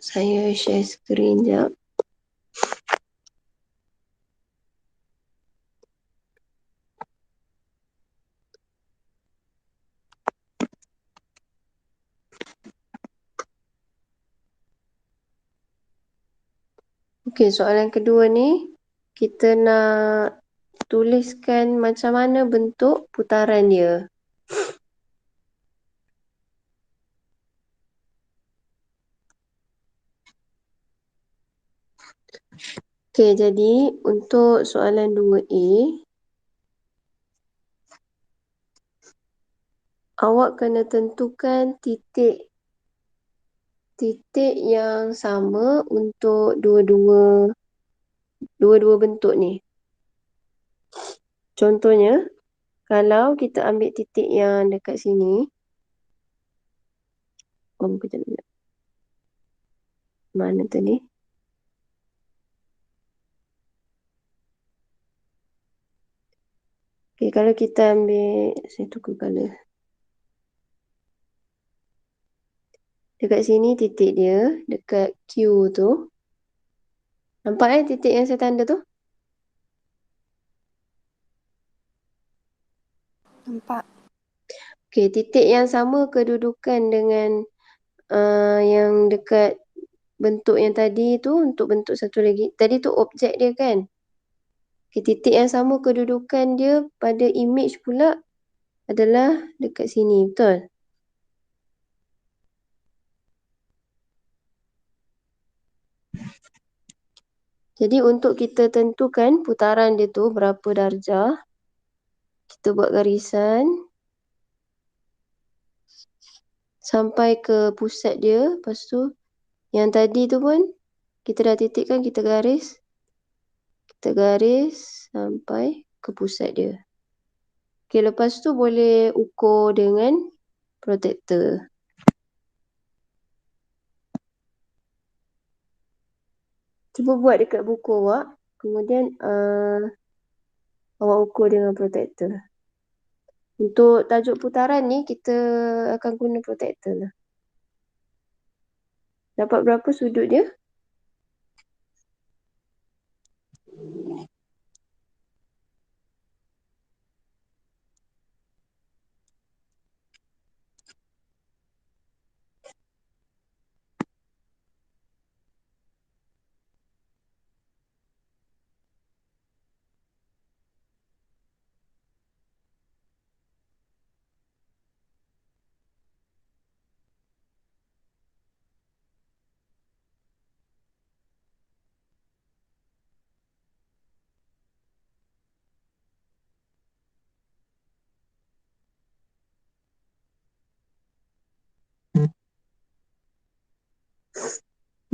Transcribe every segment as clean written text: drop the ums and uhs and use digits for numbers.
Saya share skrin jap. Okey, soalan kedua ni, kita nak tuliskan macam mana bentuk putaran dia. Okey, jadi untuk soalan 2A, awak kena tentukan titik yang sama untuk dua-dua bentuk ni. Contohnya, kalau kita ambil titik yang dekat sini, kejap. Mana tadi? Okey, kalau kita ambil, saya tukar colour. Dekat sini titik dia, dekat Q tu. Nampak titik yang saya tanda tu? Nampak. Okey, titik yang sama kedudukan dengan yang dekat bentuk yang tadi tu, untuk bentuk satu lagi. Tadi tu objek dia kan? Okey, titik yang sama kedudukan dia pada image pula adalah dekat sini, betul? Jadi untuk kita tentukan putaran dia tu berapa darjah, kita buat garisan sampai ke pusat dia. Lepas tu yang tadi tu pun kita dah titikkan, kita garis sampai ke pusat dia. Okey, lepas tu boleh ukur dengan protektor. Cuba buat dekat buku awak, kemudian awak ukur dengan protektor. Untuk tajuk putaran ni, kita akan guna protektor lah. Dapat berapa sudut dia?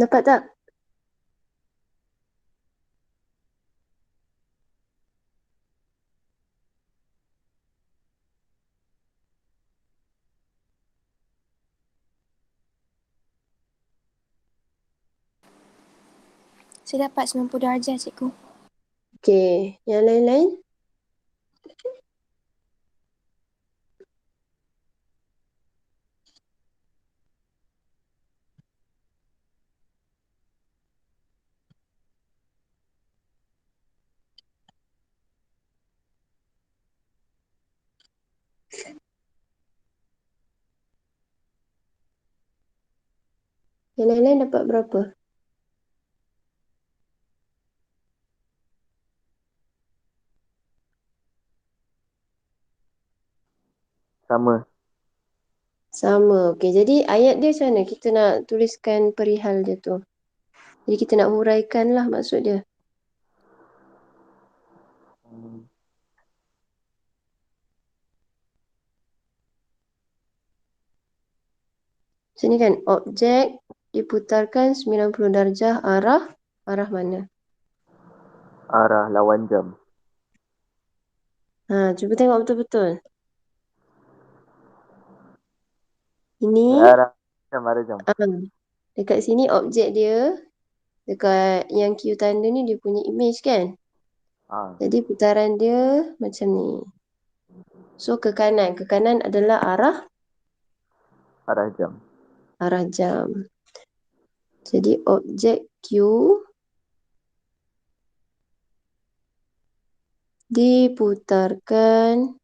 Dapat tak? Saya dapat 90 darjah, cikgu. Okey, yang lain-lain? Yang lain-lain dapat berapa? Sama. Sama. Okey, jadi ayat dia macam mana? Kita nak tuliskan perihal dia tu. Jadi kita nak huraikan lah maksud dia. Sini kan, objek diputarkan 90 darjah arah mana? Arah lawan jam. Cuba tengok betul-betul. Ini, Arah jam. dekat sini objek dia, dekat yang Q tanda ni dia punya image kan? Jadi putaran dia macam ni. So ke kanan adalah Arah jam. arah jam. Jadi objek Q diputarkan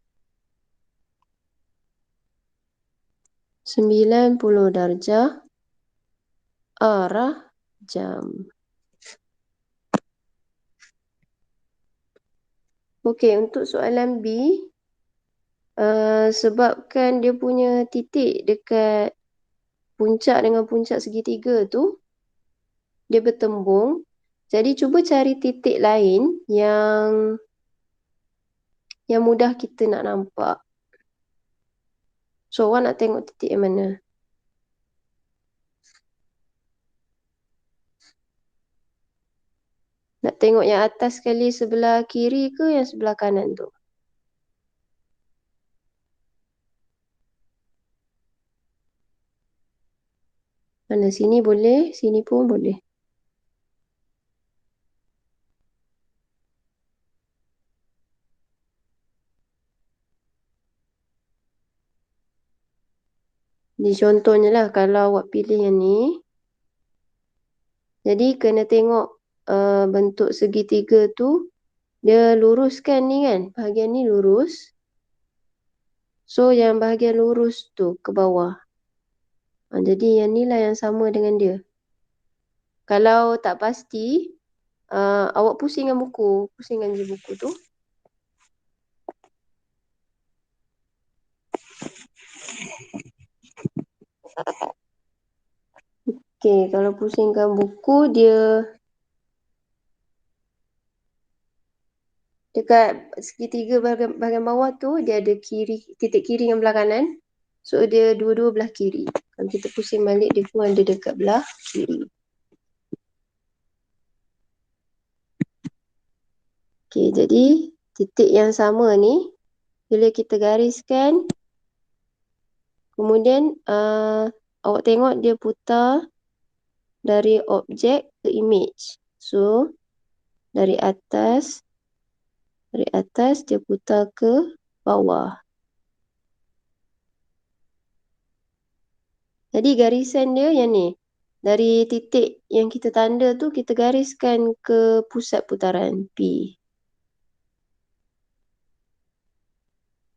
90 darjah arah jam. Okey, untuk soalan B, sebabkan dia punya titik dekat puncak dengan puncak segitiga tu, dia bertembung. Jadi cuba cari titik lain yang mudah kita nak nampak. So, awak nak tengok titik yang mana? Nak tengok yang atas sekali sebelah kiri ke yang sebelah kanan tu? Mana? Sini boleh, sini pun boleh. Ni contohnya lah, kalau awak pilih yang ni, jadi kena tengok bentuk segitiga tu, dia luruskan ni kan, bahagian ni lurus. So, yang bahagian lurus tu ke bawah. Jadi, yang ni lah yang sama dengan dia. Kalau tak pasti, awak pusingkan buku. Pusingkan je buku tu. Okey, kalau pusingkan buku, dia dekat segitiga bahagian bawah tu, dia ada titik kiri yang belah kanan. So, dia dua-dua belah kiri. Kalau kita pusing balik, dia pun ada dekat belah kiri. Okey, jadi titik yang sama ni, bila kita gariskan, kemudian awak tengok dia putar dari objek ke image. So, dari atas dia putar ke bawah. Jadi garisan dia yang ni. Dari titik yang kita tanda tu, kita gariskan ke pusat putaran P.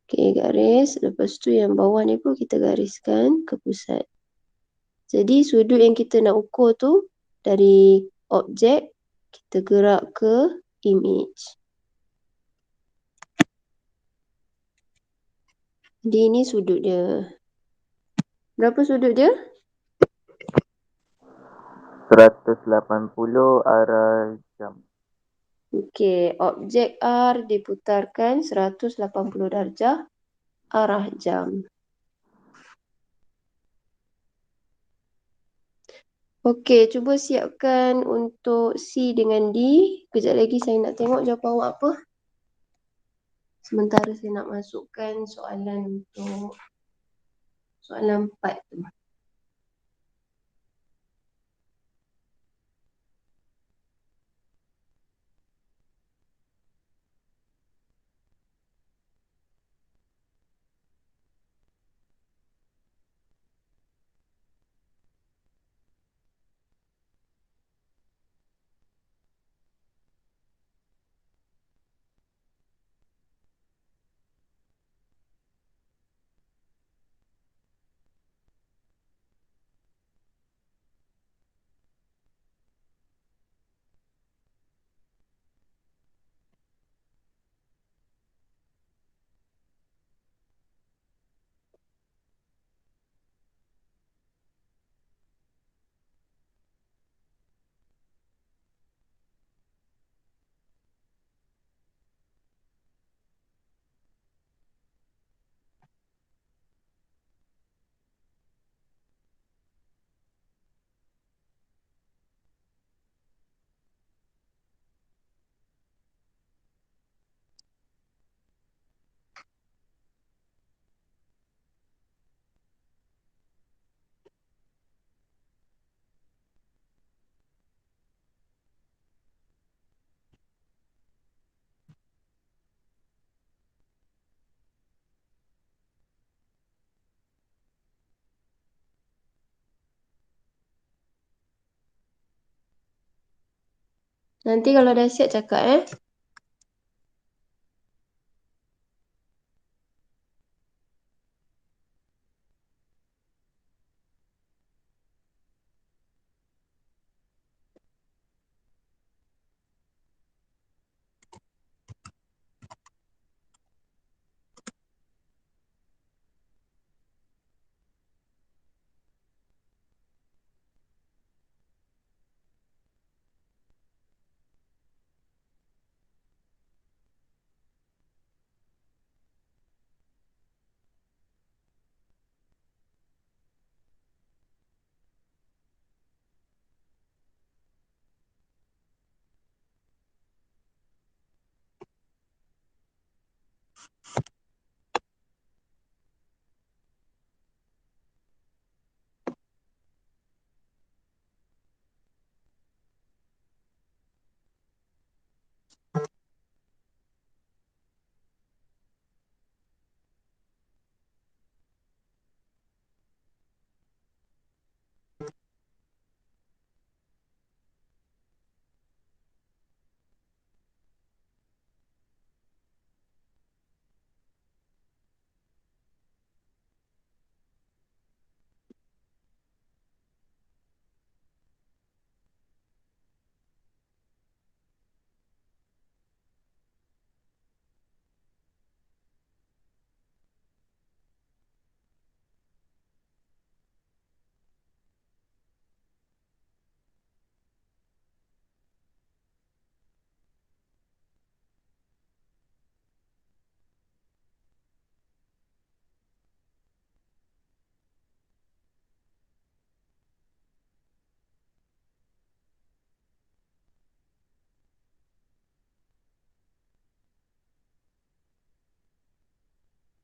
Okey, garis. Lepas tu yang bawah ni pun kita gariskan ke pusat. Jadi sudut yang kita nak ukur tu, dari objek, kita gerak ke image. Jadi ini sudut dia. Berapa sudut dia? 180 arah jam. Okey, objek R diputarkan 180 darjah arah jam. Okey, cuba siapkan untuk C dengan D. Kejap lagi saya nak tengok jawapan awak apa. Sementara saya nak masukkan soalan untuk soalan 4 tu. Nanti kalau dah siap cakap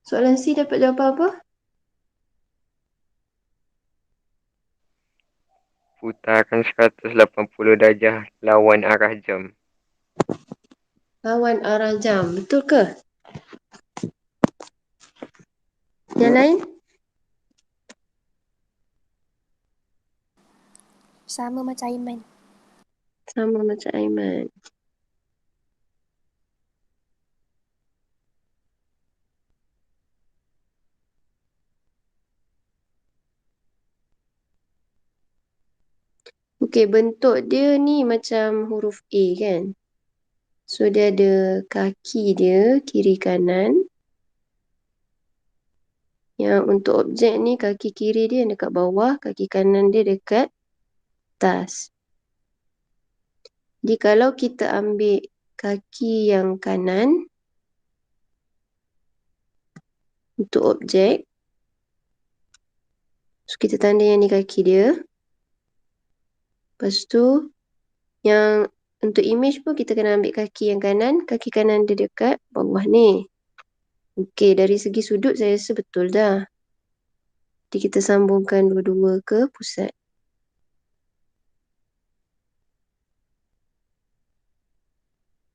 Soalan C dapat jawapan apa? Putarkan 180 darjah lawan arah jam. Lawan arah jam. Betul ke? Yang lain? Sama macam Aiman. Sama macam Aiman. Okey, bentuk dia ni macam huruf A kan? So, dia ada kaki dia kiri kanan. Yang untuk objek ni, kaki kiri dia dekat bawah, kaki kanan dia dekat atas. Jadi, kalau kita ambil kaki yang kanan untuk objek, so kita tanda yang ni kaki dia. Lepas tu, yang untuk image pun kita kena ambil kaki yang kanan. Kaki kanan dia dekat bawah ni. Okey, dari segi sudut saya rasa betul dah. Jadi kita sambungkan dua-dua ke pusat.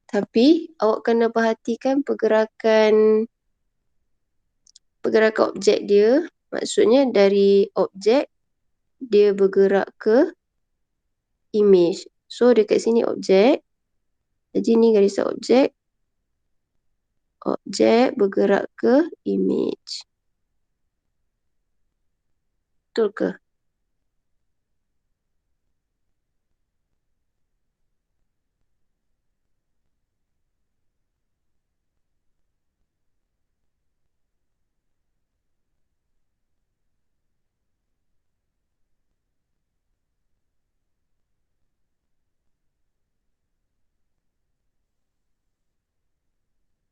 Tapi awak kena perhatikan pergerakan objek dia. Maksudnya dari objek dia bergerak ke image. So dekat sini objek. Jadi ni garisan objek. Objek bergerak ke image. Betul ke?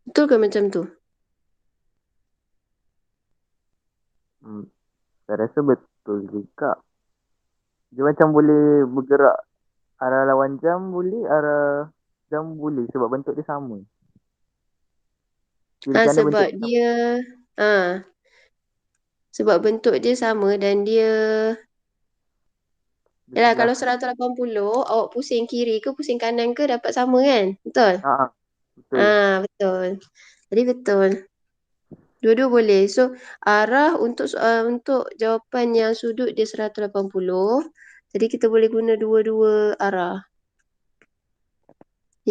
Betul ke macam tu? Saya rasa betul juga. Dia macam boleh bergerak arah lawan jam boleh, arah jam boleh sebab bentuk dia sama. Kiri kanan Sebab bentuk dia sebab bentuk dia sama dan dia dia yalah, sebelah. kalau 180 awak pusing kiri ke pusing kanan ke dapat sama kan? Betul? Betul. Betul. Jadi betul. Dua-dua boleh. So, arah untuk jawapan yang sudut dia 180. Jadi kita boleh guna dua-dua arah.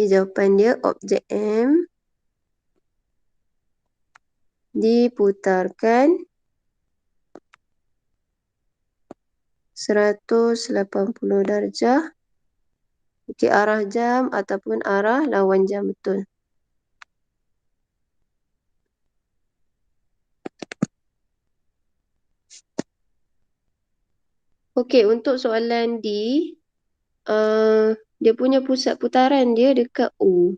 jawapan dia objek M diputarkan 180 darjah. Okey, arah jam ataupun arah lawan jam, betul. Okey, untuk soalan D, dia punya pusat putaran dia dekat O.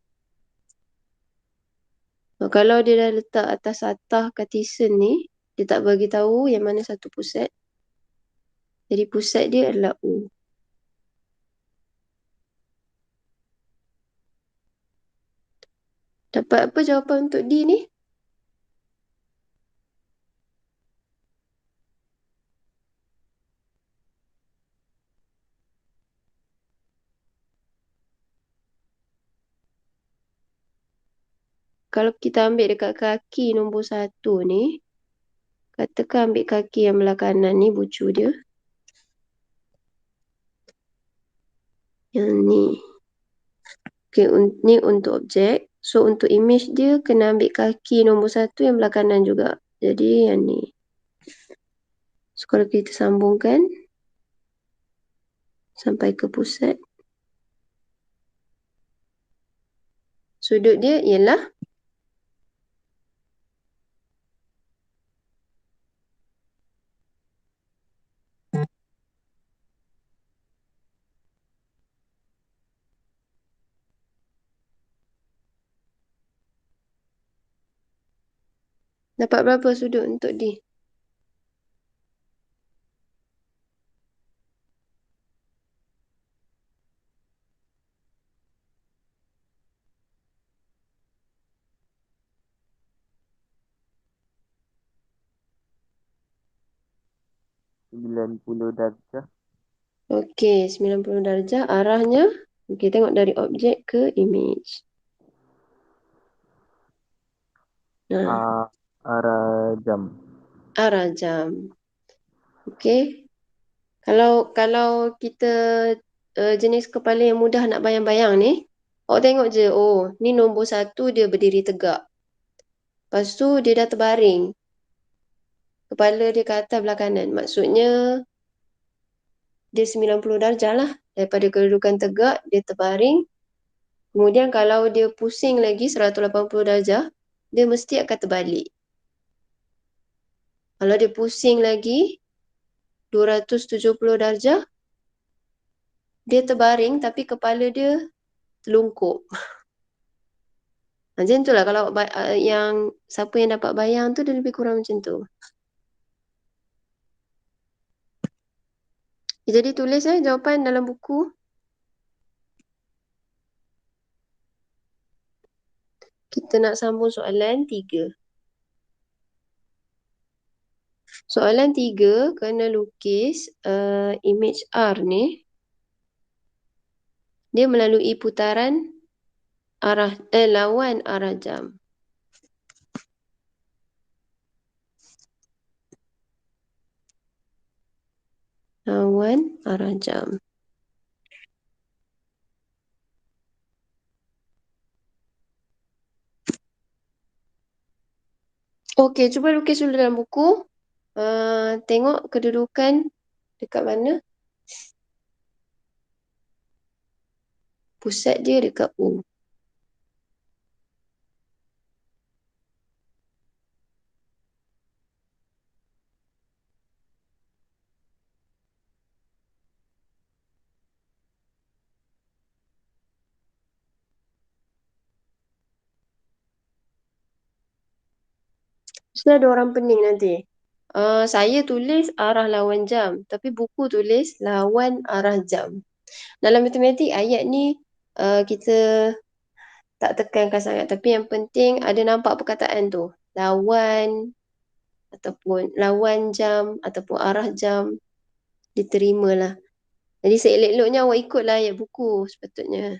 Kalau dia dah letak atas atah Cartesian ni, dia tak bagi tahu yang mana satu pusat. Jadi pusat dia adalah O. Dapat apa jawapan untuk D ni? Kalau kita ambil dekat kaki nombor 1 ni, katakan ambil kaki yang belah kanan ni, bucu dia. Yang ni. Okey, ni untuk objek. So, untuk image dia, kena ambil kaki nombor 1 yang belah kanan juga. Jadi, yang ni. So, kalau kita sambungkan sampai ke pusat, sudut dia ialah dapat berapa sudut untuk D? Sembilan puluh darjah. Okey, 90 darjah. Arahnya, okey, tengok dari objek ke image. Nah, Arah jam. arah jam. Okey. Kalau kita jenis kepala yang mudah nak bayang-bayang ni, awak tengok je, oh, ni nombor 1 dia berdiri tegak. Lepas tu dia dah terbaring. Kepala dia ke atas belah kanan. Maksudnya dia 90 darjah lah. Daripada kedudukan tegak, dia terbaring. Kemudian kalau dia pusing lagi 180 darjah, dia mesti akan terbalik. Kalau dia pusing lagi 270 darjah, dia terbaring tapi kepala dia telungkup. Macam tu lah kalau yang siapa yang dapat bayang tu dia lebih kurang macam tu. Jadi tulis jawapan dalam buku. Kita nak sambung soalan 3. Soalan 3 kena lukis image R ni. Dia melalui putaran lawan arah jam. Lawan arah jam. Okey, cuba lukis dulu dalam buku. Tengok kedudukan dekat mana. Pusat dia dekat O. Mesti ada orang pening nanti. Saya tulis arah lawan jam. Tapi buku tulis lawan arah jam. Dalam matematik, ayat ni kita tak tekankan sangat. Tapi yang penting ada nampak perkataan tu. Lawan ataupun lawan jam ataupun arah jam. Diterimalah. Jadi seelok-eloknya awak ikutlah ayat buku sepatutnya.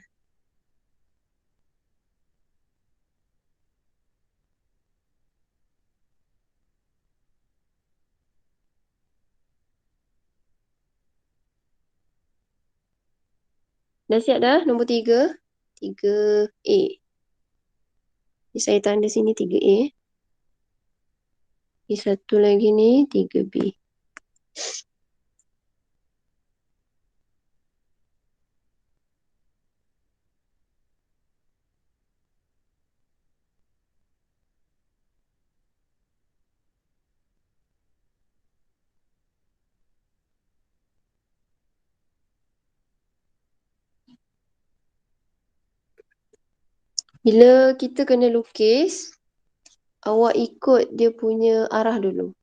Dah siap dah? Nombor 3. 3A. Jadi saya tanda sini 3A. Satu lagi ni 3B. Bila kita kena lukis, awak ikut dia punya arah dulu.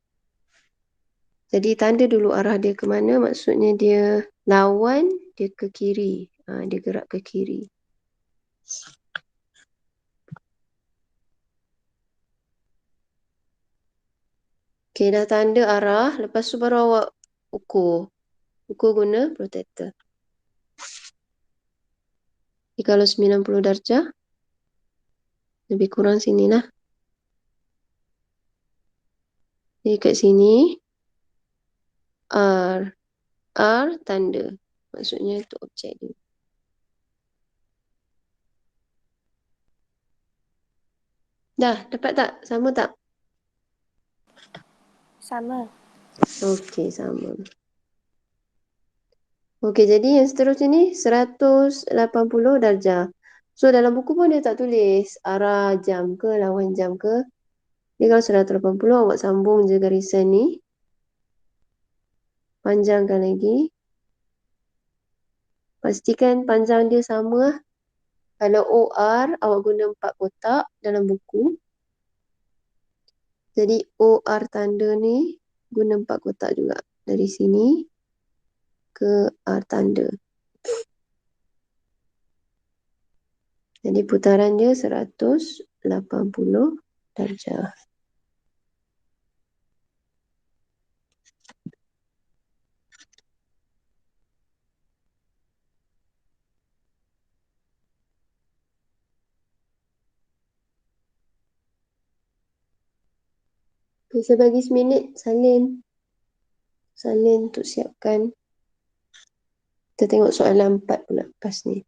Jadi tanda dulu arah dia ke mana, maksudnya dia lawan, dia ke kiri. Dia gerak ke kiri. Okey, dah tanda arah. Lepas tu baru awak ukur. Ukur guna protractor. Jadi kalau 90 darjah, lebih kurang sini lah. Jadi kat sini, R. R tanda. Maksudnya itu objek dia. Dah, dapat tak? Sama tak? Sama. Okey, sama. Okey, jadi yang seterusnya ni 180 darjah. So, dalam buku pun dia tak tulis arah jam ke, lawan jam ke. Jadi kalau 180, awak sambung je garisan ni. Panjangkan lagi. Pastikan panjang dia sama lah. Kalau OR, awak guna 4 kotak dalam buku. Jadi OR tanda ni guna 4 kotak juga. Dari sini ke R tanda. Jadi putaran dia 180 darjah. Saya bagi seminit salin. Salin untuk siapkan. Kita tengok soalan 4 pula lepas ni.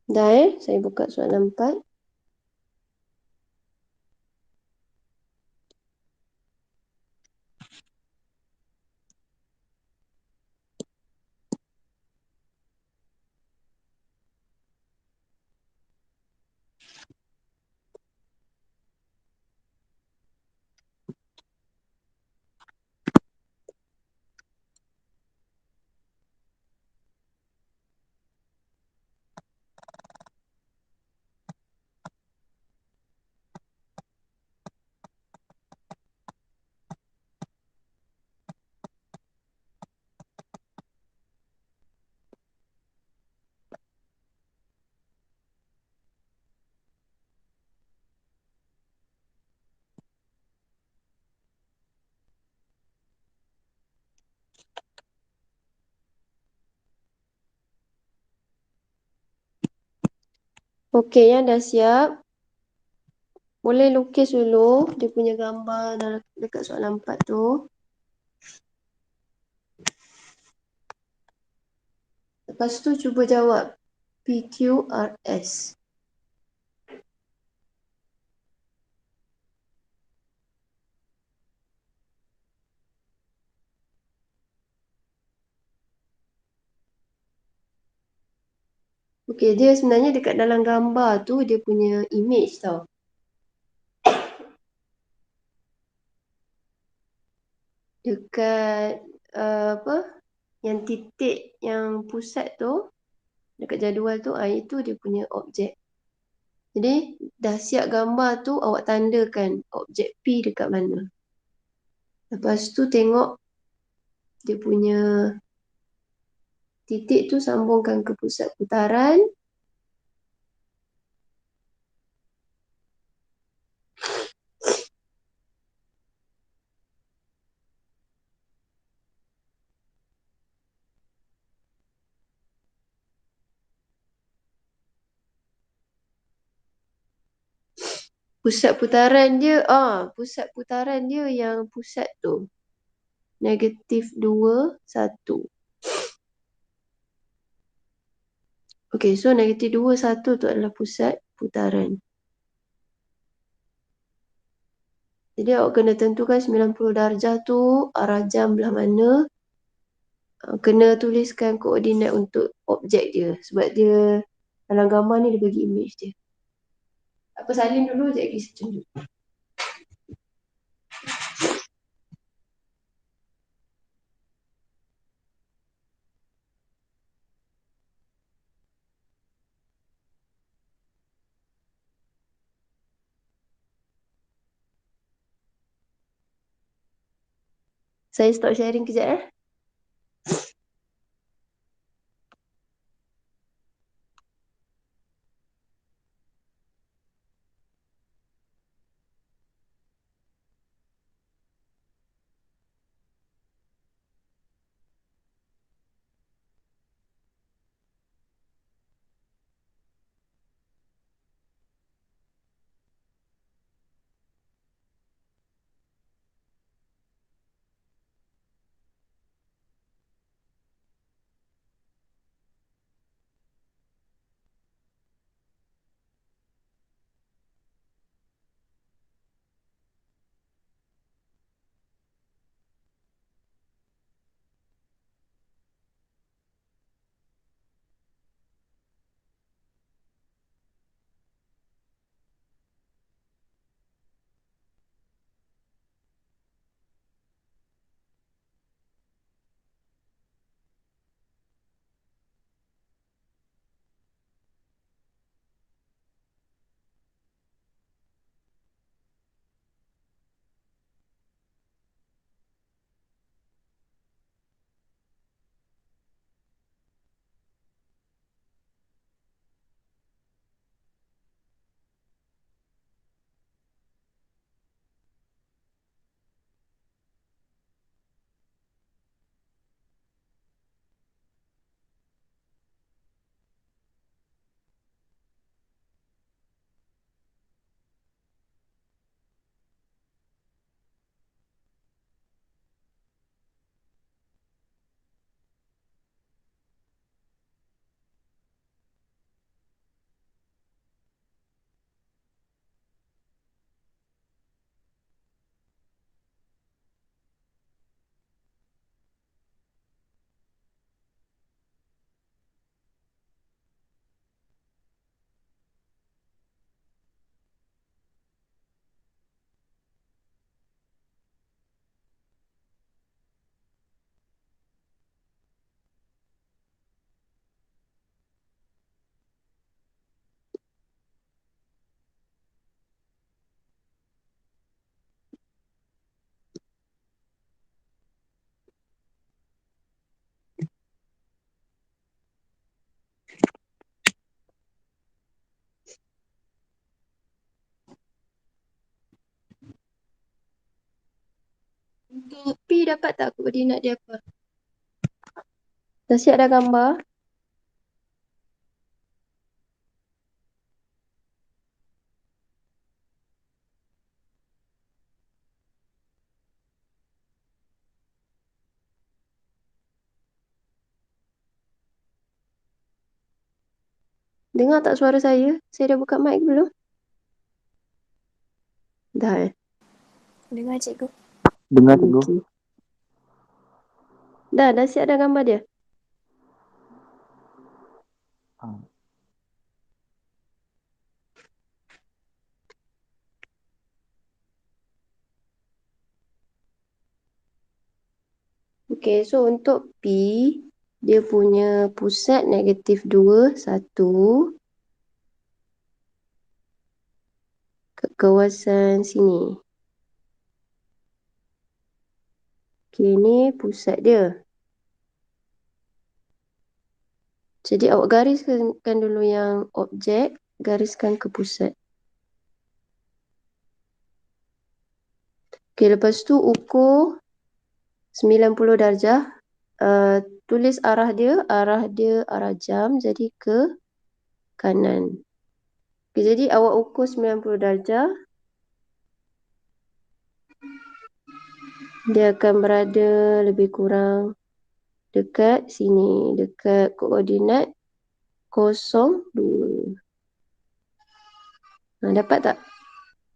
Dah saya buka soalan 4. Okey, yang dah siap. Boleh lukis dulu dia punya gambar dekat soalan 4 tu. Lepas tu cuba jawab PQRS. Okey, dia sebenarnya dekat dalam gambar tu dia punya image tau. Dekat apa? Yang titik yang pusat tu dekat jadual tu, itu dia punya objek. Jadi dah siap gambar tu, awak tandakan objek P dekat mana. Lepas tu tengok dia punya titik tu sambungkan ke pusat putaran. pusat putaran dia yang pusat tu. -2, 1. Okey, so -2, 1 tu adalah pusat putaran. Jadi awak kena tentukan 90 darjah tu arah jam belah mana. Kena tuliskan koordinat untuk objek dia. Sebab dia dalam gambar ni dia bagi image dia. Apa salin dulu, sekejap lagi saya tunjuk. Saya stop sharing kejap . Untuk P dapat tak koordinat dia apa? Dah siap dah gambar? Dengar tak suara saya? Saya dah buka mic belum? Dah . Dengar cikgu. Dengar cikgu. Okey. Dah siap dah gambar dia? Ah. Okey, so untuk P, dia punya pusat -2, 1 ke kawasan sini. Okey, ni pusat dia. Jadi awak gariskan dulu yang objek, gariskan ke pusat. Okey, lepas tu ukur 90 darjah. Tulis arah dia arah jam, jadi ke kanan. Okey, jadi awak ukur 90 darjah. Dia akan berada lebih kurang dekat sini. Dekat koordinat 02. Dapat tak?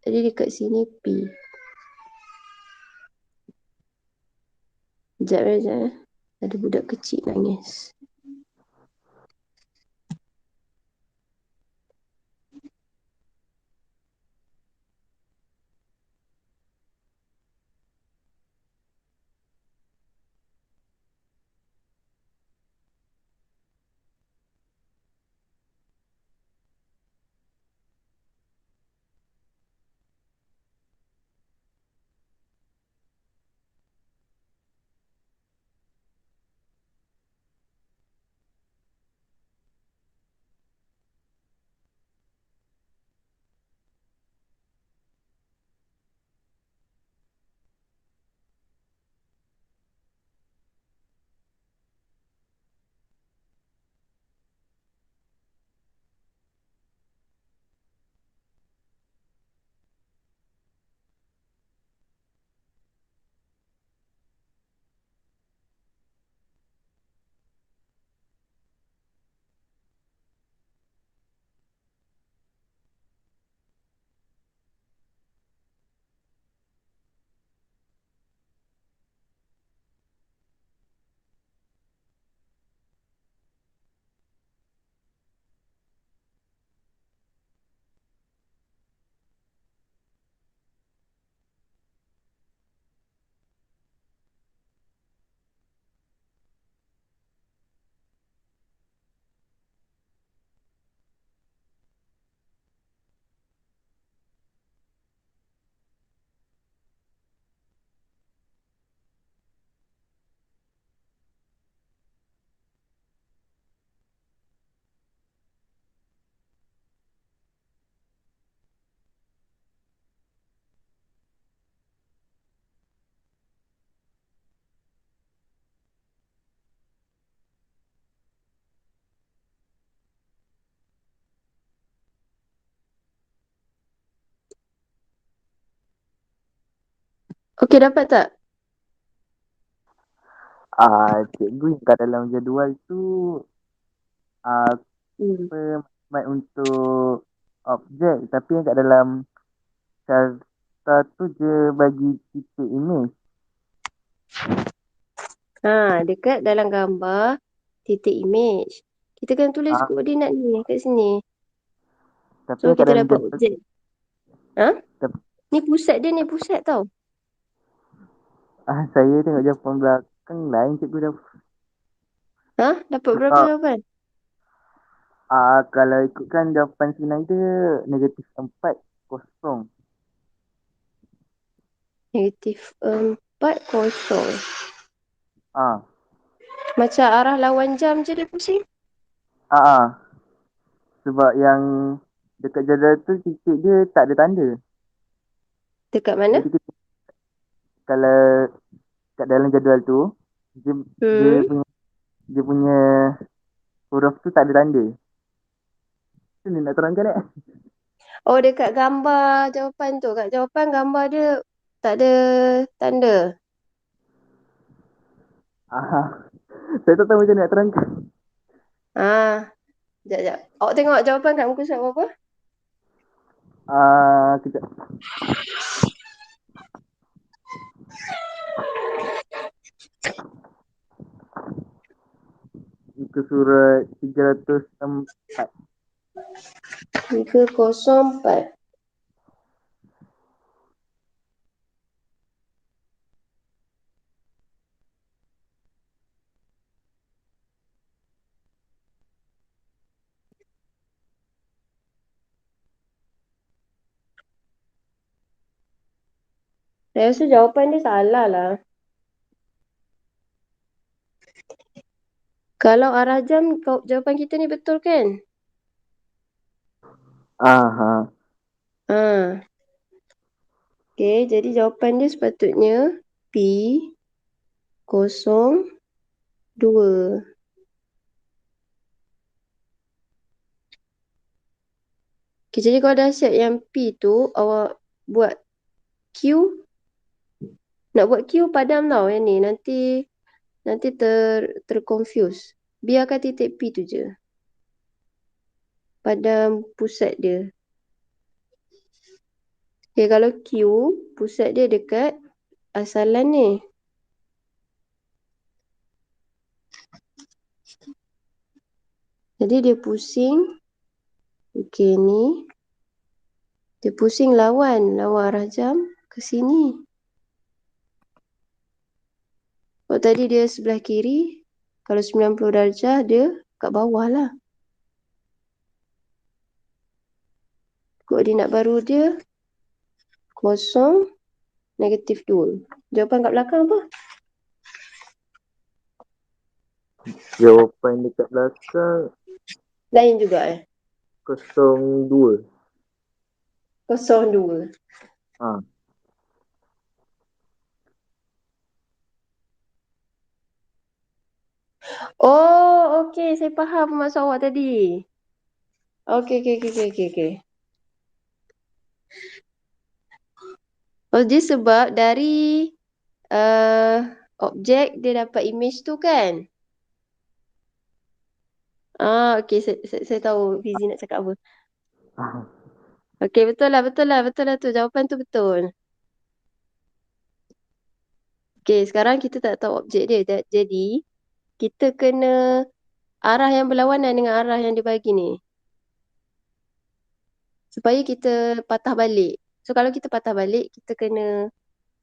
Jadi dekat sini P. Sekejap. Ada budak kecil nangis. Okey, dapat tak? Cikgu yang kat dalam jadual tu Hmm. maklumat untuk objek, tapi yang kat dalam carta tu je bagi titik image. Dekat dalam gambar titik image. Kita kan tulis Ah, koordinat ni kat sini. tapi So yang kat kita dalam dapat jadual objek. Ha? tap- Ni pusat dia ni, pusat tau. saya tengok jawapan belakang lain cikgu dah. Dapat berapa Sebab jawapan? kalau ikutkan jawapan senang dia -4, 0. -40. Ah, Macam arah lawan jam je dia pusing. sebab yang dekat jadual tu titik dia tak ada tanda. Dekat mana? Jadi kita, kalau kat dalam jadual tu dia, dia Hmm. punya dia punya huruf tu tak ada tanda. Macam ni nak terangkan tak? Oh, dekat gambar jawapan tu. Kat jawapan gambar dia tak ada tanda. Saya tak tahu macam ni nak terangkan. Sekejap. Awak tengok jawapan kat muka surat berapa? Kejap. Muka surat 304. 304. Saya rasa jawapan dia salah lah. Kalau arah jam, jawapan kita ni betul kan? Aha. Okey, jadi jawapan dia sepatutnya P02. Okay, jadi kalau dah siap yang P tu, awak buat Q. Nak buat Q padam tau yang ni. Nanti terconfuse. Biarkan titik P tu je. Padam pusat dia. Okay, kalau Q, pusat dia dekat asalan ni. Jadi dia pusing. Okay, ni. Dia pusing lawan arah jam ke sini. Kalau tadi dia sebelah kiri, kalau 90 darjah dia kat bawah lah. Koordinat baru dia 0, -2. Jawapan kat belakang apa? Jawapan dekat belakang Lain juga 02. 02. Ha. Oh, okey. Saya faham maksud awak tadi. Okey. Oh, dia sebab dari objek dia dapat image tu kan? Okey. Saya tahu Fizi nak cakap apa. Okey, betul lah tu. Jawapan tu betul. Okey, sekarang kita tak tahu objek dia. Jadi, kita kena arah yang berlawanan dengan arah yang dia bagi ni. Supaya kita patah balik. So, kalau kita patah balik, kita kena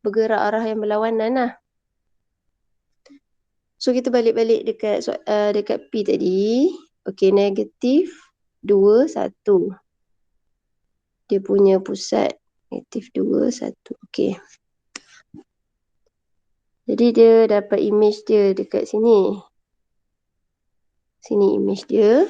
bergerak arah yang berlawanan lah. So, kita balik-balik dekat P tadi. Okey, -2, 1. Dia punya pusat. -2, 1. Okey. Jadi, dia dapat image dia dekat sini. Sini image dia.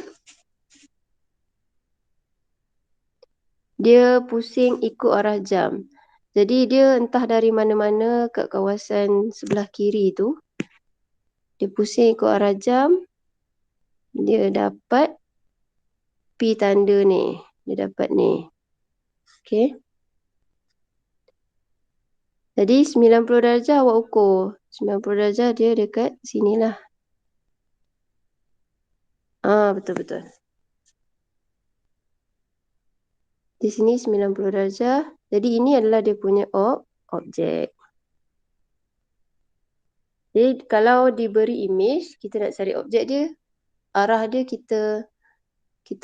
Dia pusing ikut arah jam. Jadi dia entah dari mana-mana kat kawasan sebelah kiri tu. Dia pusing ikut arah jam. Dia dapat P tanda ni. Dia dapat ni. Okey. Jadi 90 darjah awak ukur. 90 darjah dia dekat sinilah. Betul. Di sini 90 darjah. Jadi ini adalah dia punya objek. Jadi kalau diberi image, kita nak cari objek dia, arah dia kita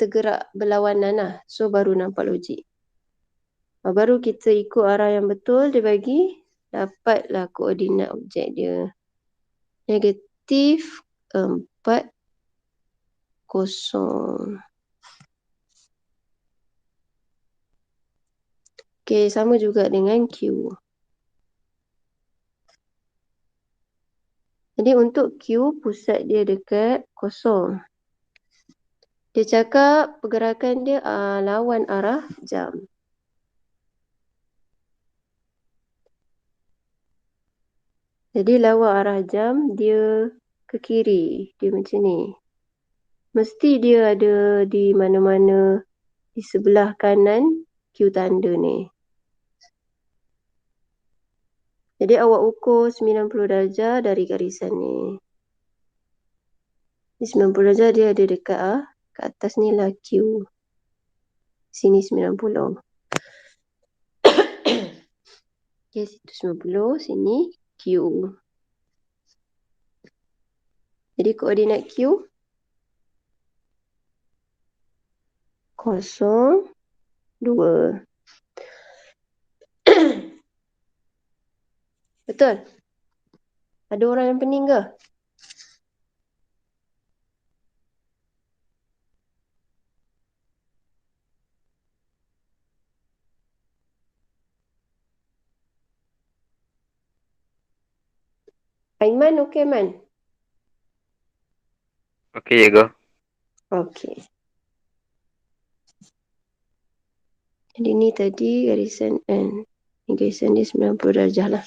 gerak berlawanan lah. So baru nampak logik. Baru kita ikut arah yang betul dia bagi, dapatlah koordinat objek dia. -40. Okey, sama juga dengan Q. Jadi untuk Q, pusat dia dekat 0. Dia cakap pergerakan dia lawan arah jam. Jadi lawan arah jam, dia ke kiri. Dia macam ni. Mesti dia ada di mana-mana di sebelah kanan Q tanda ni. Jadi awak ukur 90 darjah dari garisan ni. Di 90 darjah dia ada dekat kat atas ni lah Q. Sini 90. Okay, situ 90, sini Q. Jadi koordinat Q 0, 2. Betul? Ada orang yang pening ke? Aiman okey, Man? Okey, cikgu. Okey. Jadi ni tadi garisan N. Ni garisan dia 90 darjah lah.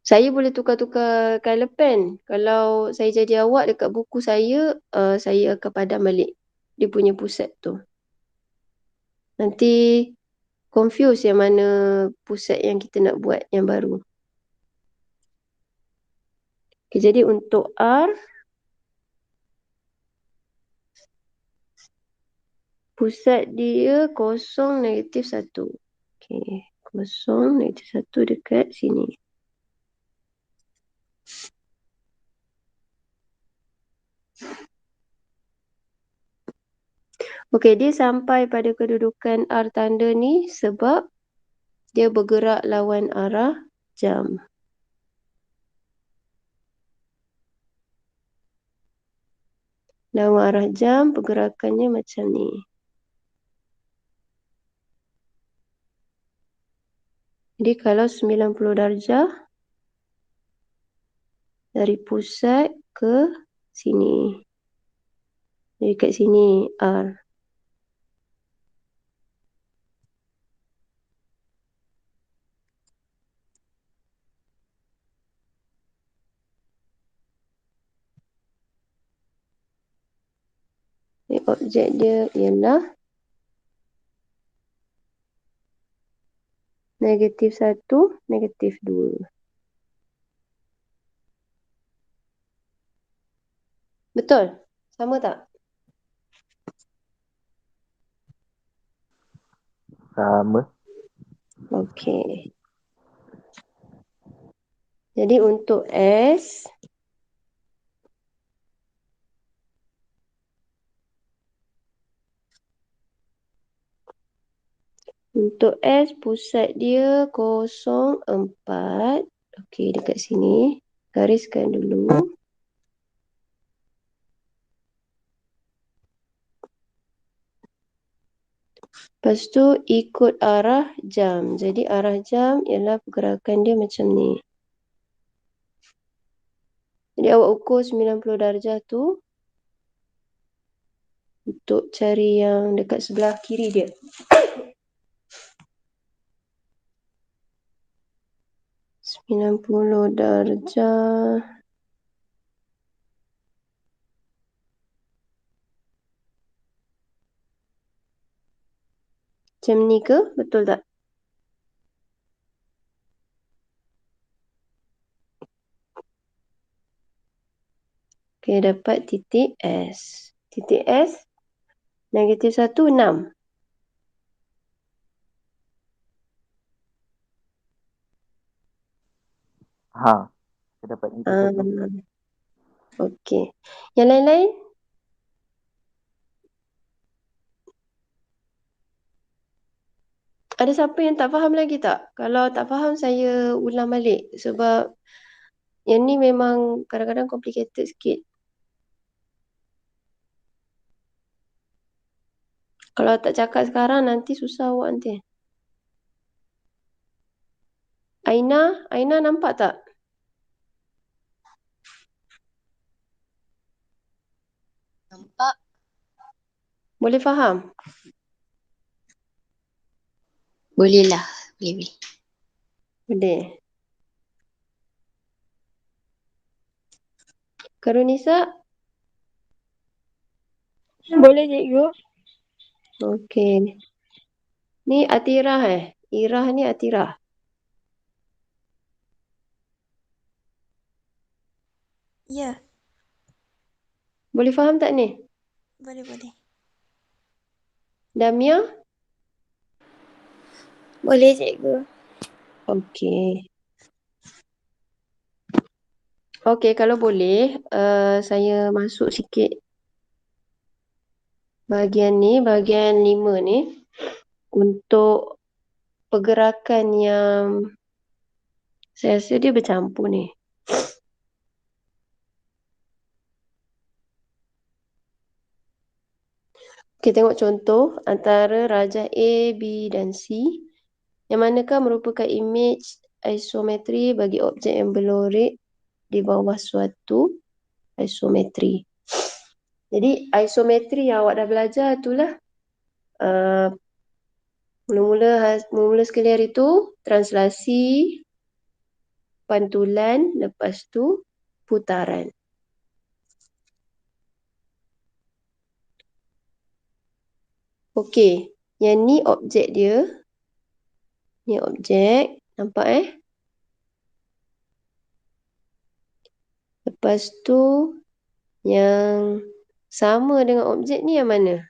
Saya boleh tukar-tukar colour pen. Kalau saya jadi awak dekat buku saya akan padam balik dia punya pusat tu. Nanti confuse yang mana pusat yang kita nak buat yang baru. Okay, jadi untuk R, pusat dia 0, -1. Okay, 0, -1 dekat sini. Okey, dia sampai pada kedudukan R tanda ni sebab dia bergerak lawan arah jam. Lawan arah jam, pergerakannya macam ni. Jadi kalau 90 darjah dari pusat ke sini. Jadi kat sini R. Jadi objek dia ialah -1, -2. Betul? Sama tak? Sama. Okey. Jadi untuk S, pusat dia 0,4. Okey, dekat sini. Gariskan dulu. Lepas tu ikut arah jam. Jadi arah jam ialah pergerakan dia macam ni. Jadi awak ukur 90 darjah tu untuk cari yang dekat sebelah kiri dia. Sembilan puluh darjah. Macam ni ke? Betul tak? Okey, dapat titik S. Titik S, -1, 6. Ha. Saya dapat ni satu. Okey. Yang lain-lain? Ada siapa yang tak faham lagi tak? Kalau tak faham, saya ulang balik. Sebab yang ni memang kadang-kadang complicated sikit. Kalau tak cakap sekarang, nanti susah awak nanti. Aina nampak tak? Nampak? Boleh faham? Boleh lah. Boleh. Boleh. Karunisa? Boleh cikgu. Okey. Ni Atirah Irah ni Atirah. Ya, Boleh faham tak ni? boleh. Damia? Boleh cikgu. Okey. Okey, kalau boleh, saya masuk sikit bahagian ni, bahagian 5 ni. Untuk pergerakan yang saya rasa dia bercampur ni. Okey, tengok contoh antara rajah A, B dan C. Yang manakah merupakan imej isometri bagi objek yang berlorek di bawah suatu isometri. Jadi isometri yang awak dah belajar itulah mula-mula sekali hari tu translasi, pantulan, lepas tu putaran. Okey, yang ni objek dia. Ni objek. Nampak Lepas tu yang sama dengan objek ni yang mana?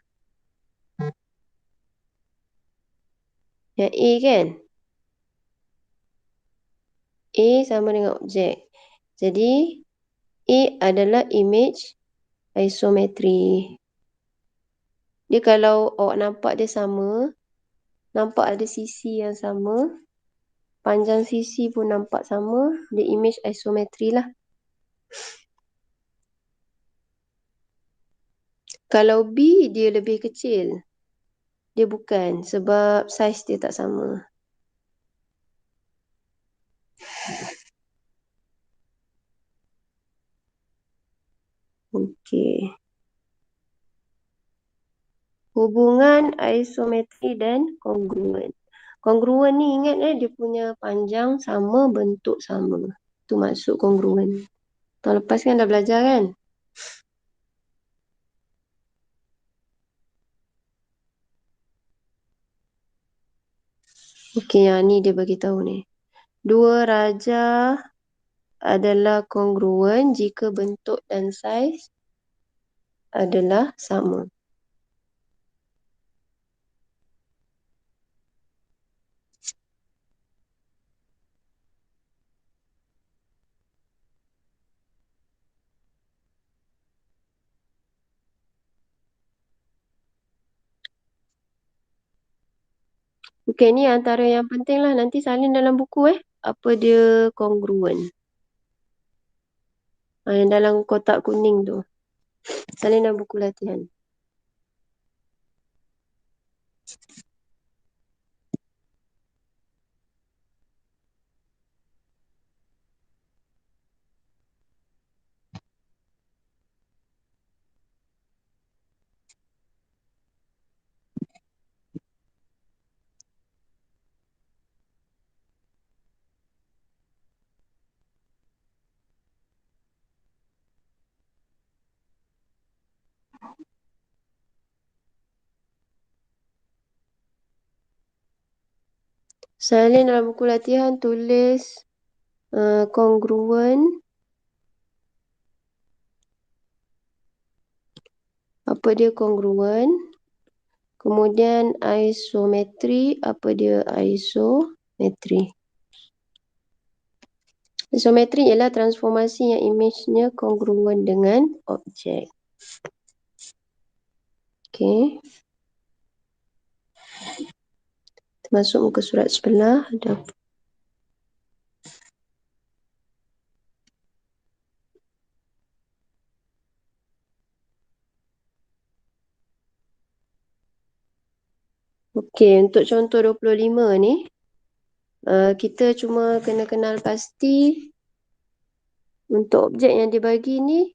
Yang A kan? A sama dengan objek. Jadi A adalah image isometri. Dia kalau awak nampak dia sama, nampak ada sisi yang sama, panjang sisi pun nampak sama, dia image isometri lah. Kalau B dia lebih kecil, dia bukan sebab saiz dia tak sama. Okey. Hubungan isometri dan kongruen. Kongruen ni ingat dia punya panjang sama, bentuk sama. Tu maksud kongruen. Tahun lepas kan dah belajar kan? Okey, yang ni dia bagi tahu ni. Dua rajah adalah kongruen jika bentuk dan saiz adalah sama. Okey, ni antara yang penting lah. Nanti salin dalam buku apa dia kongruen. Yang dalam kotak kuning tu. Salin dalam buku latihan. Salin dalam buku latihan tulis kongruen. Apa dia kongruen? Kemudian isometri. Apa dia isometri? Isometri ialah transformasi yang imejnya kongruen dengan objek. Okey. Masuk muka surat sebelah. Okey, untuk contoh 25 ni, kita cuma kena kenal pasti untuk objek yang dibagi ni,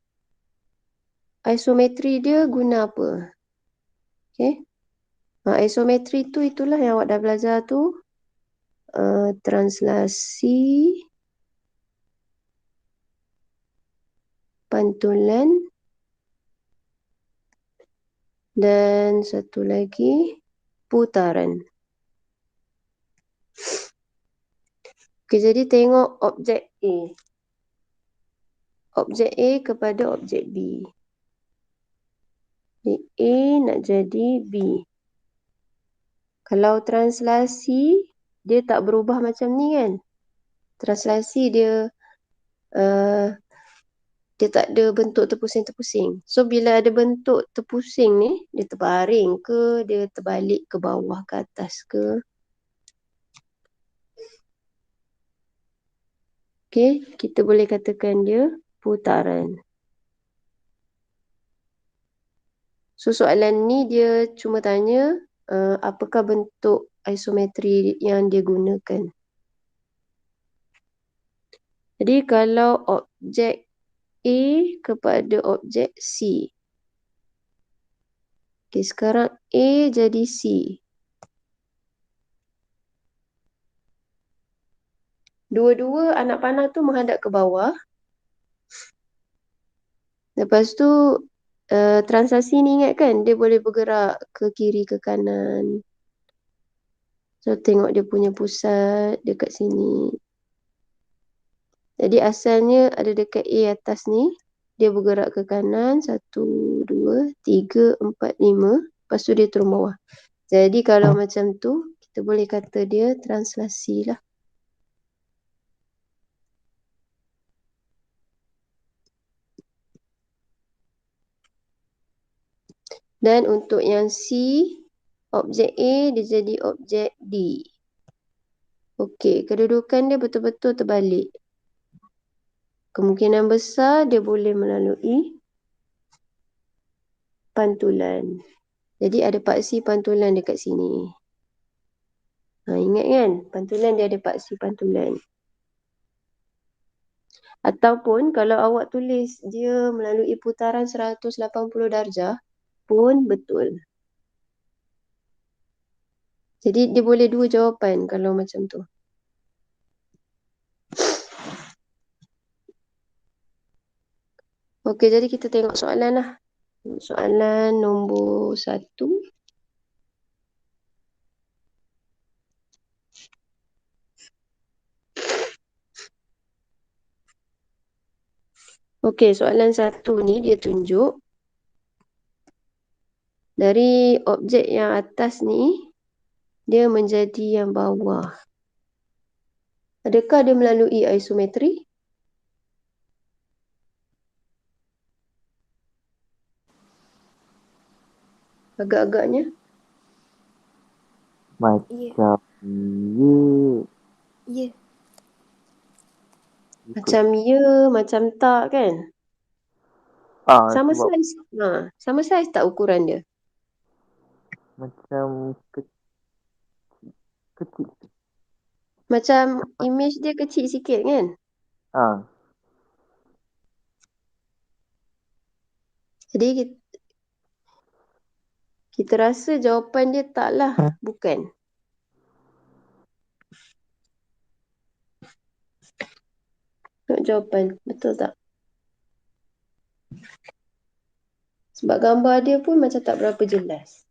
isometri dia guna apa. Okey. Isometri tu itulah yang awak dah belajar tu. Translasi, pantulan, dan satu lagi putaran. Okey, jadi tengok objek A. Objek A kepada objek B. Jadi A nak jadi B. Kalau translasi, dia tak berubah macam ni kan? Translasi dia dia tak ada bentuk terpusing-terpusing. So, bila ada bentuk terpusing ni, dia terbaring ke, dia terbalik ke bawah ke atas ke. Okey, kita boleh katakan dia putaran. So, soalan ni dia cuma tanya apakah bentuk isometri yang dia gunakan. Jadi, kalau objek A kepada objek C. Okey, sekarang A jadi C. Dua-dua anak panah tu menghadap ke bawah. Lepas tu translasi ni ingat kan, dia boleh bergerak ke kiri ke kanan. So tengok dia punya pusat dekat sini. Jadi asalnya ada dekat A atas ni. Dia bergerak ke kanan. 1, 2, 3, 4, 5. Lepas tu dia turun bawah. Jadi kalau macam tu, kita boleh kata dia translasi lah. Dan untuk yang C, objek A dia jadi objek D. Okey, kedudukan dia betul-betul terbalik. Kemungkinan besar dia boleh melalui pantulan. Jadi ada paksi pantulan dekat sini. Ingat kan? Pantulan dia ada paksi pantulan. Ataupun kalau awak tulis dia melalui putaran 180 darjah pun betul. Jadi dia boleh dua jawapan kalau macam tu. Okey, jadi kita tengok soalan lah. Soalan nombor 1. Okey, soalan 1 ni dia tunjuk dari objek yang atas ni dia menjadi yang bawah. Adakah dia melalui isometri? Agak-agaknya. Macam Ya. Macam ya, macam tak kan? Sama sebab saiz. Sama saiz tak ukuran dia? macam kecil. Macam image dia kecil sikit kan? Jadi kita rasa jawapan dia taklah, bukan. Tengok jawapan, betul tak? Sebab gambar dia pun macam tak berapa jelas.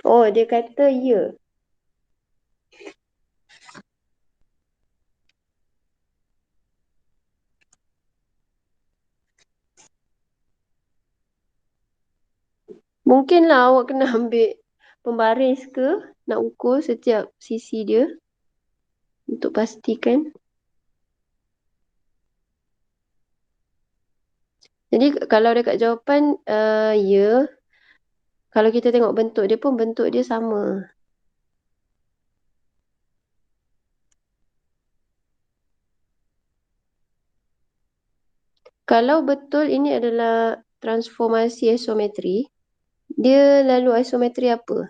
Oh, dia kata ya. Mungkinlah awak kena ambil pembaris ke, nak ukur setiap sisi dia untuk pastikan. Jadi kalau dekat jawapan ya, kalau kita tengok bentuk dia pun bentuk dia sama. Kalau betul ini adalah transformasi isometri, dia lalu isometri apa?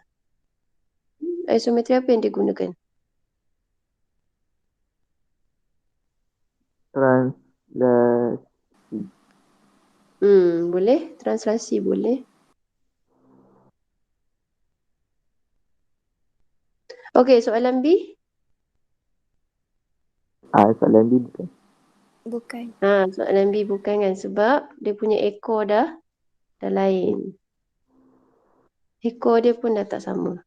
Isometri apa yang digunakan? Boleh. Translasi boleh. Okey, soalan B. Soalan B bukan. Bukan. Soalan B bukan kan, sebab dia punya ekor dah lain. Ekor dia pun dah tak sama.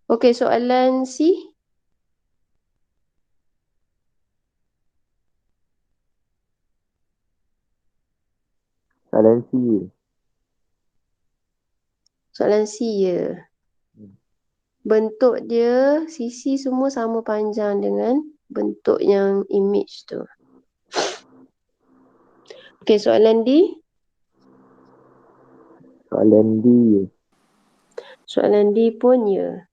Okey, soalan C. Soalan C. Soalan C ya. Bentuk dia, sisi semua sama panjang dengan bentuk yang image tu. Okey, soalan D. Soalan D. Soalan D pun ya.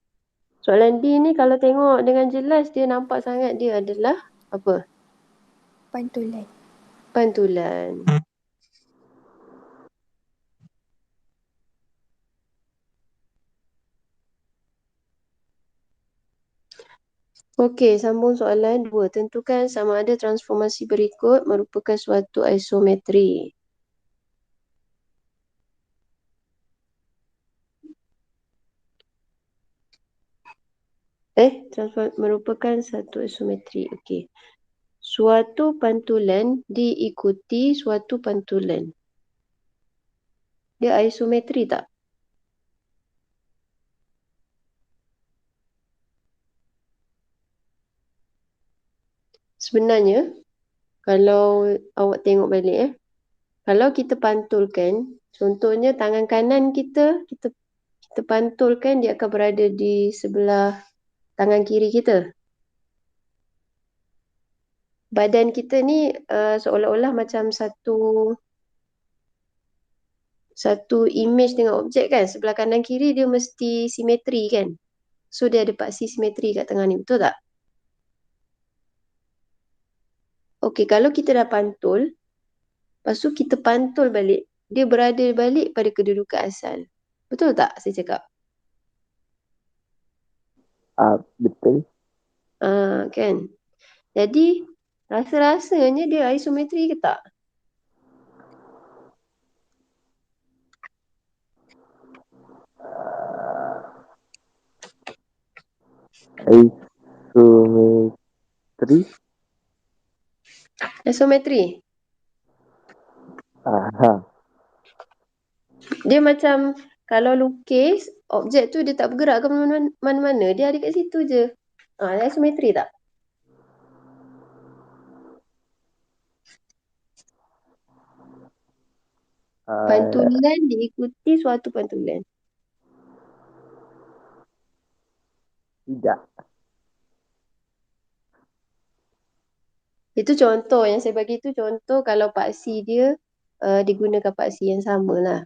Soalan D ni kalau tengok dengan jelas, dia nampak sangat dia adalah apa? Pantulan. Pantulan. Okey, sambung soalan 2. Tentukan sama ada transformasi berikut merupakan suatu isometri. merupakan satu isometri. Okey. Suatu pantulan diikuti suatu pantulan. Dia isometri tak? Sebenarnya, kalau awak tengok balik kalau kita pantulkan, contohnya tangan kanan kita pantulkan, dia akan berada di sebelah tangan kiri kita. Badan kita ni seolah-olah macam satu image dengan objek kan. Sebelah kanan kiri dia mesti simetri kan. So dia ada paksi simetri kat tengah ni, betul tak? Okey, kalau kita dah pantul, lepas tu kita pantul balik, dia berada balik pada kedudukan asal. Betul tak saya cakap? Betul. Kan? Jadi, rasa-rasanya dia isometri ke tak? Isometri. Isometri. Dia macam kalau lukis, objek tu dia tak bergerak ke mana-mana. Dia ada kat situ je. Isometri tak? Pantulan diikuti suatu pantulan. Tidak. Itu contoh yang saya bagi tu contoh kalau paksi dia digunakan paksi yang sama lah.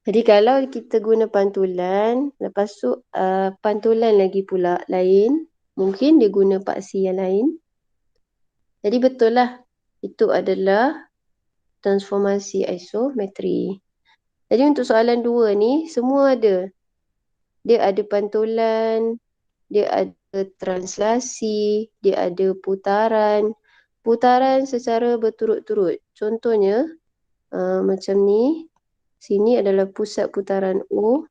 Jadi kalau kita guna pantulan, lepas tu pantulan lagi pula lain, mungkin dia guna paksi yang lain. Jadi betul lah, itu adalah transformasi isometri. Jadi untuk soalan 2 ni, semua ada. Dia ada pantulan, dia ada translasi, dia ada putaran. Putaran secara berturut-turut. Contohnya, macam ni. Sini adalah pusat putaran O.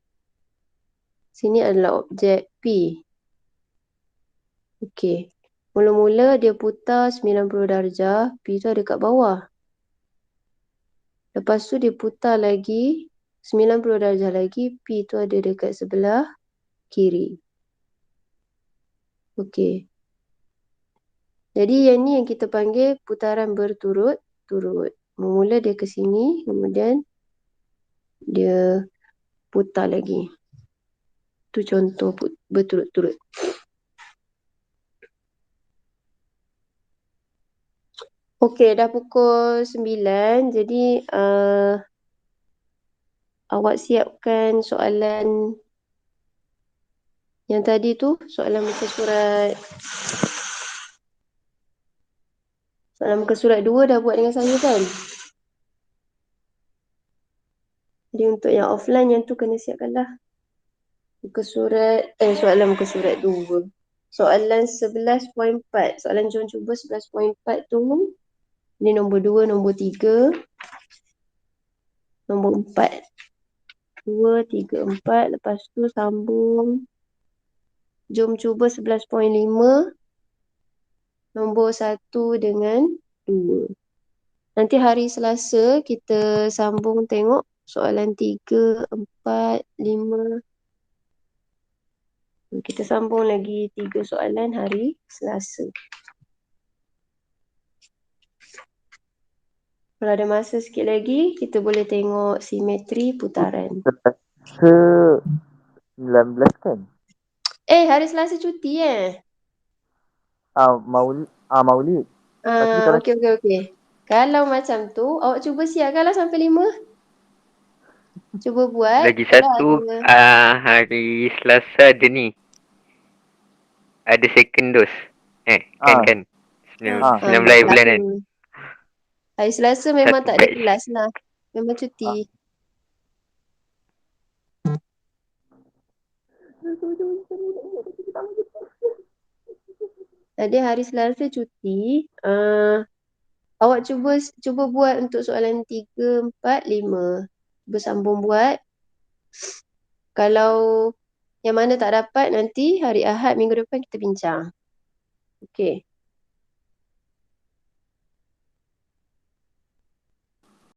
Sini adalah objek P. Okey. Mula-mula dia putar 90 darjah. P tu ada kat bawah. Lepas tu dia putar lagi 90 darjah lagi. P tu ada dekat sebelah kiri. Okey. Jadi yang ni yang kita panggil putaran berturut-turut. Mula dia ke sini, kemudian dia putar lagi. Itu contoh berturut-turut. Okey, dah pukul 9. Jadi awak siapkan soalan yang tadi tu, soalan muka surat 2 dah buat dengan saya kan? Jadi untuk yang offline yang tu kena siapkan lah. Soalan muka surat 2. Soalan 11.4. Soalan jom cuba 11.4 tu. Ini nombor 2, nombor 3. Nombor 4. 2, 3, 4. Lepas tu sambung. Jom cuba 11.5. Nombor 1 dengan 2. Nanti hari Selasa kita sambung tengok soalan 3, 4, 5. Kita sambung lagi 3 soalan hari Selasa. Kalau ada masa sikit lagi, kita boleh tengok simetri putaran. Selasa 19 kan? Hari Selasa cuti Maulid. Okey. Kalau macam tu, awak cuba siapkanlah sampai 5. Cuba buat. Lagi satu hari Selasa ada ni. Ada second dose. Kan. 19 bulan kan. Hari Selasa memang Satu tak ada batch. kelas lah. Memang cuti. Jadi hari Selasa cuti. Awak cuba buat untuk soalan 3, 4, 5. Cuba sambung buat. Kalau yang mana tak dapat nanti hari Ahad minggu depan kita bincang. Okey.